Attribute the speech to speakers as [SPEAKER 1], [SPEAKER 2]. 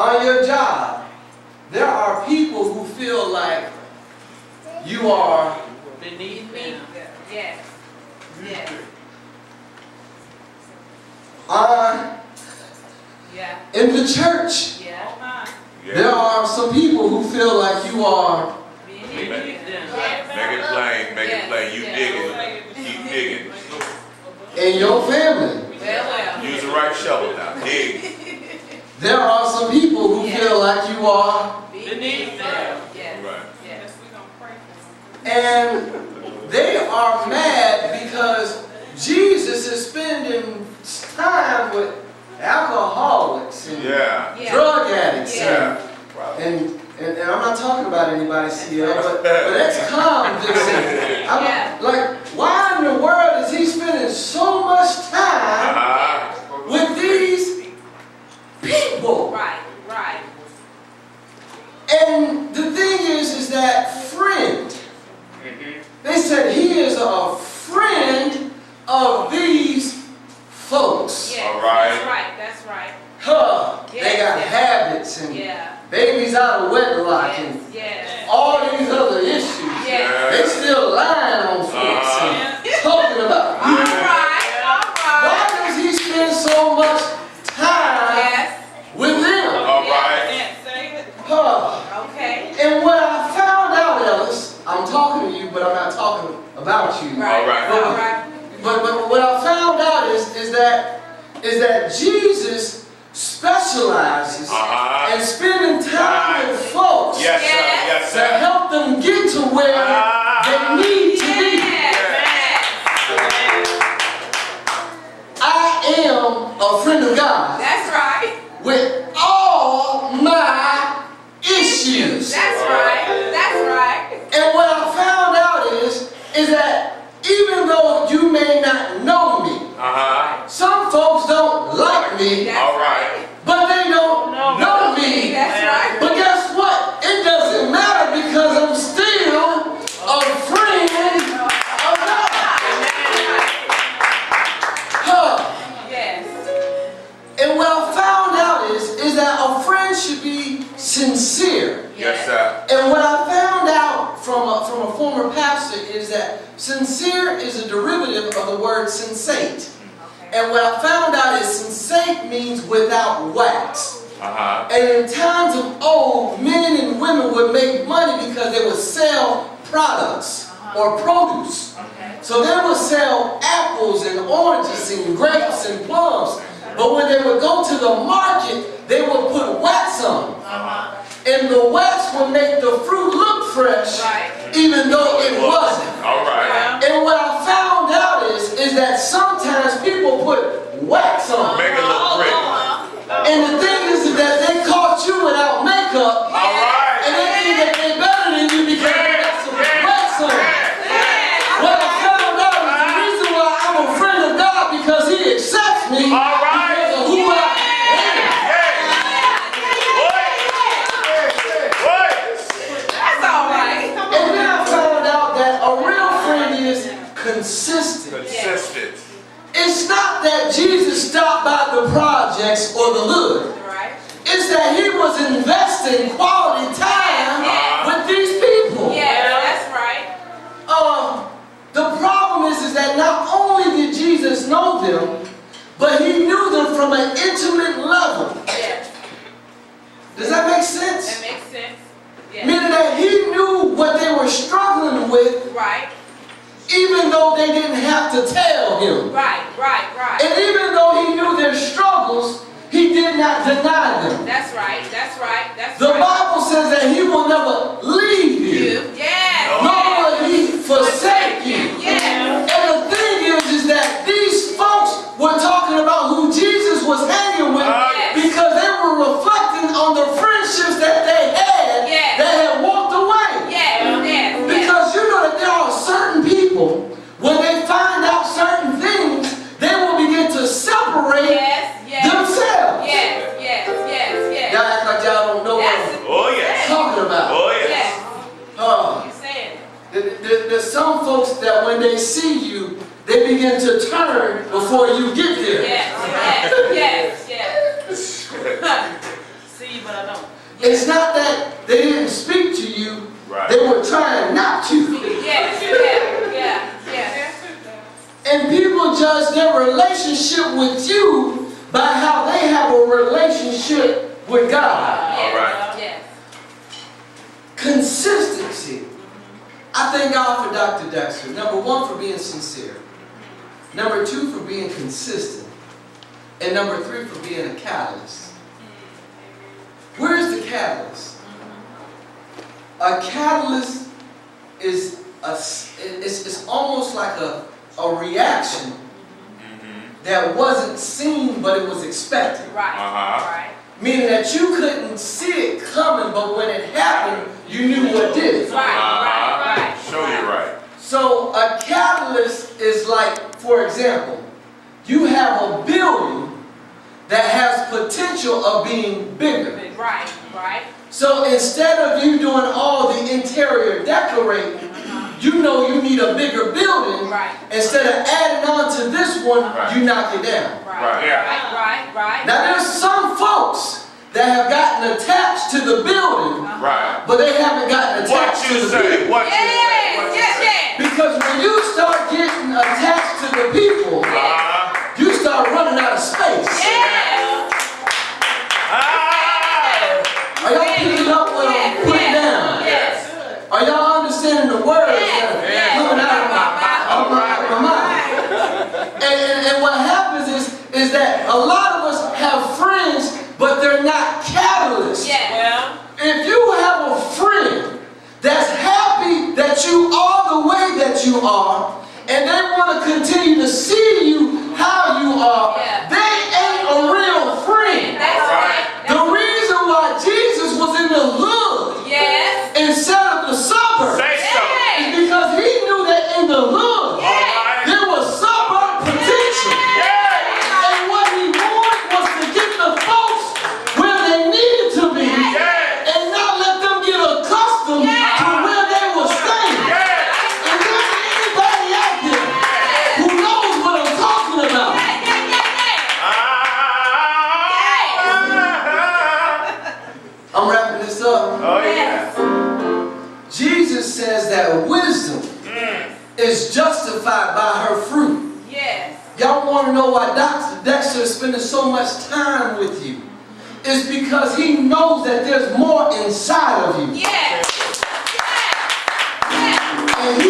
[SPEAKER 1] on your job, there are people who feel like you are
[SPEAKER 2] beneath me. Yes. Yes.
[SPEAKER 1] In the church, there are some people who feel like you are
[SPEAKER 2] beneath them.
[SPEAKER 3] Make it plain, make it plain. You digging, keep digging.
[SPEAKER 1] in your family.
[SPEAKER 2] Well.
[SPEAKER 3] Use the right shovel now. Dig.
[SPEAKER 1] There are some people who feel like you are
[SPEAKER 2] Beneath them. Yes.
[SPEAKER 3] Right.
[SPEAKER 2] Yes.
[SPEAKER 1] and they are mad because Jesus is spending time with alcoholics and drug addicts.
[SPEAKER 3] Yeah.
[SPEAKER 1] And I'm not talking about anybody, CL, but that's convicts. Like, why in the world is he spending so much time with these people?
[SPEAKER 2] Right. Right.
[SPEAKER 1] And the thing is that friend, they said he is a friend of these folks.
[SPEAKER 2] Yes.
[SPEAKER 3] All right.
[SPEAKER 2] That's right. That's right.
[SPEAKER 1] They got habits and babies out of wedlock and all these other issues. They still lying on folks and talking about
[SPEAKER 2] All right.
[SPEAKER 1] why does he spend so much time with them?
[SPEAKER 3] All right.
[SPEAKER 2] Okay.
[SPEAKER 1] And what I found out, Ellis, I'm talking to you, but I'm not talking about you.
[SPEAKER 3] All right.
[SPEAKER 2] All right.
[SPEAKER 1] But what I found out is that Jesus specializes in spending time with folks
[SPEAKER 3] Yes, sir. Yes,
[SPEAKER 1] to
[SPEAKER 3] sir.
[SPEAKER 1] help them get to where they need to be. I am a friend of God
[SPEAKER 2] That's right.
[SPEAKER 1] with all my issues.
[SPEAKER 2] That's right. That's right.
[SPEAKER 1] And what I found out is that even though you may not know me, some folks don't like me,
[SPEAKER 3] All right.
[SPEAKER 1] but they don't know me.
[SPEAKER 2] That's right.
[SPEAKER 1] But guess what? It doesn't matter because I'm still a friend of God.
[SPEAKER 2] Yes.
[SPEAKER 1] And what I found out is that a friend should be sincere.
[SPEAKER 3] Yes, sir.
[SPEAKER 1] And what I found out from a former pastor is that sincere is a derivative of the word sensate. And what I found out is sensate means without wax. And in times of old, men and women would make money because they would sell products or produce. So they would sell apples and oranges and grapes and plums. But when they would go to the market, they would put wax on. And the wax would make the fruit look fresh, even though it wasn't.
[SPEAKER 3] All right.
[SPEAKER 1] And what I found out is that sometimes people put wax on.
[SPEAKER 3] Make it look pretty.
[SPEAKER 1] And the thing is that they caught you without makeup.
[SPEAKER 3] All right.
[SPEAKER 1] And they think that they're better than you because they got some wax on. What I found out is the reason why I'm a friend of God because he accepts me because of who I am.
[SPEAKER 2] That's all right.
[SPEAKER 1] And then I found out that a real friend is consistent.
[SPEAKER 3] Consistent.
[SPEAKER 1] It's not that Jesus stopped by the projects or the hood.
[SPEAKER 2] Right.
[SPEAKER 1] It's that he was investing quality time with these people.
[SPEAKER 2] That's right.
[SPEAKER 1] The problem is that not only did Jesus know them, but he knew them from an intimate level.
[SPEAKER 2] Yes.
[SPEAKER 1] Does that make sense?
[SPEAKER 2] That makes sense. Yes.
[SPEAKER 1] Meaning that he knew what they were struggling with,
[SPEAKER 2] Right.
[SPEAKER 1] even though they didn't have to tell him.
[SPEAKER 2] Right.
[SPEAKER 1] And even though he knew their struggles, he did not deny them.
[SPEAKER 2] That's right. That's right. That's
[SPEAKER 1] The
[SPEAKER 2] right.
[SPEAKER 1] Bible says that he will never leave you,
[SPEAKER 2] Yes.
[SPEAKER 1] nor will he forsake you.
[SPEAKER 2] Yes.
[SPEAKER 1] And the thing is that these folks were talking about who Jesus was hanging with because they were reflecting on the friendships that they had that had walked away.
[SPEAKER 2] Yes.
[SPEAKER 1] Because you know that there are certain people, when they find out certain things, they will begin to separate themselves.
[SPEAKER 2] Yes.
[SPEAKER 1] Y'all act like y'all don't know what I'm
[SPEAKER 3] Oh, yes.
[SPEAKER 1] talking about.
[SPEAKER 3] Oh, yes.
[SPEAKER 1] It's not that they didn't speak to you.
[SPEAKER 3] Right.
[SPEAKER 1] They were trying not to.
[SPEAKER 2] Yes, yeah.
[SPEAKER 1] And people judge their relationship with you by how they have a relationship with God.
[SPEAKER 3] All right.
[SPEAKER 2] Yes.
[SPEAKER 1] Consistency. I thank God for Dr. Dexter. Number one, for being sincere. Number two, for being consistent. And number three, for being a catalyst. Where is the catalyst? A catalyst is it's almost like a reaction that wasn't seen, but it was expected.
[SPEAKER 2] Right. Right.
[SPEAKER 1] Meaning that you couldn't see it coming, but when it happened, you knew what did it.
[SPEAKER 2] Right.
[SPEAKER 3] Show you right.
[SPEAKER 1] So a catalyst is like, for example, you have a building that has potential of being bigger.
[SPEAKER 2] Right.
[SPEAKER 1] So instead of you doing all the interior decorating, you know you need a bigger building.
[SPEAKER 2] Right.
[SPEAKER 1] Instead of adding on to this one,
[SPEAKER 3] Right.
[SPEAKER 1] you knock it down.
[SPEAKER 2] Right.
[SPEAKER 1] Now there's some folks that have gotten attached to the building,
[SPEAKER 3] Right.
[SPEAKER 1] but they haven't gotten attached to the people.
[SPEAKER 3] What you say? What you say?
[SPEAKER 1] Because when you start getting attached to the people, you start running out of space. Are y'all picking up what I'm putting down?
[SPEAKER 2] Yes.
[SPEAKER 1] Are y'all understanding the words that are coming out of my mind? And what happens is that a lot of us have friends, but they're not catalysts.
[SPEAKER 2] Yes.
[SPEAKER 1] If you have a friend that's happy that you are the way that you are, and they want to continue to see you how you are, they ain't a real friend.
[SPEAKER 2] That's right.
[SPEAKER 1] The reason why Jesus was in the hood instead of the suburbs is because he knew that in the hood there was suburb potential. And what he wanted was to get the folks where they needed to be and not let them get accustomed to where they were staying. Is there anybody out there who knows what I'm talking about? I'm wrapping this up.
[SPEAKER 3] Oh yeah.
[SPEAKER 1] Jesus says that wisdom is justified by her fruit.
[SPEAKER 2] Yes.
[SPEAKER 1] Y'all want to know why Dr. Dexter is spending so much time with you? It's because he knows that there's more inside of you.
[SPEAKER 2] Yes.
[SPEAKER 1] And he